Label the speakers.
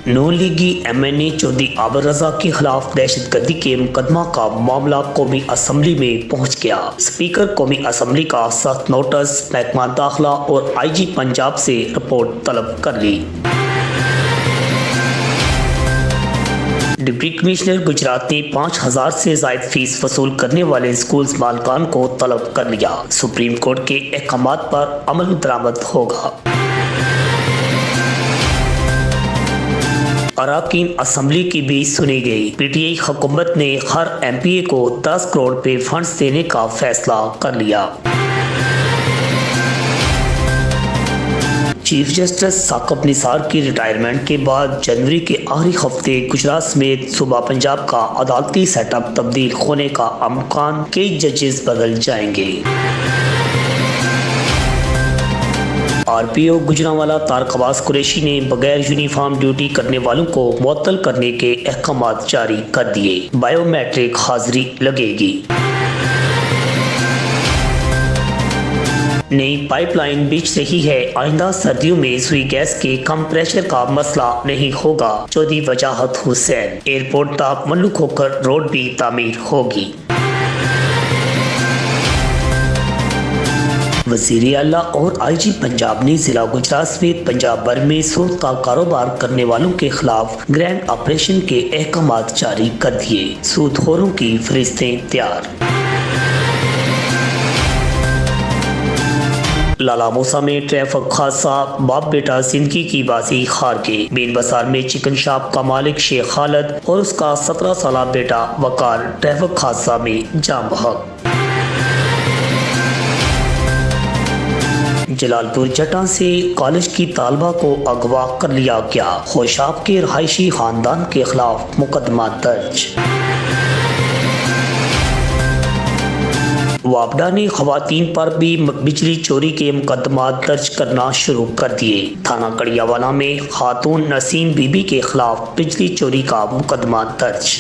Speaker 1: نون لیگی MNA Chaudhry عابد رضا کے خلاف دہشت گردی کے مقدمہ کا معاملہ قومی اسمبلی میں پہنچ گیا۔ اسپیکر قومی اسمبلی کا سخت نوٹس، محکمہ داخلہ اور IG پنجاب سے رپورٹ طلب کر لی۔ ڈپٹی کمشنر گجرات نے 5000 سے زائد فیس وصول کرنے والے اسکولز مالکان کو طلب کر لیا۔ سپریم کورٹ کے احکامات پر عمل درآمد ہوگا۔ اراکین اسمبلی کی بھی سنی گئی۔ PTI حکومت نے ہر MPA کو 10 کروڑ روپے فنڈز دینے کا فیصلہ کر لیا۔ چیف جسٹس ثاقب نثار کی ریٹائرمنٹ کے بعد جنوری کے آخری ہفتے گجرات سمیت صوبہ پنجاب کا عدالتی سیٹ اپ تبدیل ہونے کا امکان، کئی ججز بدل جائیں گے۔ RPO گجرانوالہ طارق عباس قریشی نے بغیر یونیفارم ڈیوٹی کرنے والوں کو معطل کرنے کے احکامات جاری کر دیے۔ بائیو میٹرک حاضری لگے گی۔ نئی پائپ لائن بچ رہی ہے، آئندہ سردیوں میں سوئی گیس کے کم پریشر کا مسئلہ نہیں ہوگا، چودھری وجاہت حسین۔ ایئرپورٹ تاپ ملو کھوکھر روڈ بھی تعمیر ہوگی۔ وزیر اعلیٰ اور IG پنجاب نے ضلع گجرات سمیت پنجاب بھر میں سود کا کاروبار کرنے والوں کے خلاف گرینڈ آپریشن کے احکامات جاری کر دیے۔ سود خوروں کی فہرستیں تیار۔ لالا موسیٰ میں ٹریفک حادثہ، باپ بیٹا زندگی کی بازی ہار گئے۔ بین بازار میں چکن شاپ کا مالک شیخ خالد اور اس کا 17 سالہ بیٹا وقار ٹریفک حادثہ میں جاں بحق۔ جلال پور جٹاں سے کالج کی طالبہ کو اغوا کر لیا گیا، خوشاب کے رہائشی خاندان کے خلاف مقدمہ درج۔ وابڈا نے خواتین پر بھی بجلی چوری کے مقدمات درج کرنا شروع کر دیے۔ تھانہ کڑیاوالا میں خاتون نسیم بی بی کے خلاف بجلی چوری کا مقدمہ درج۔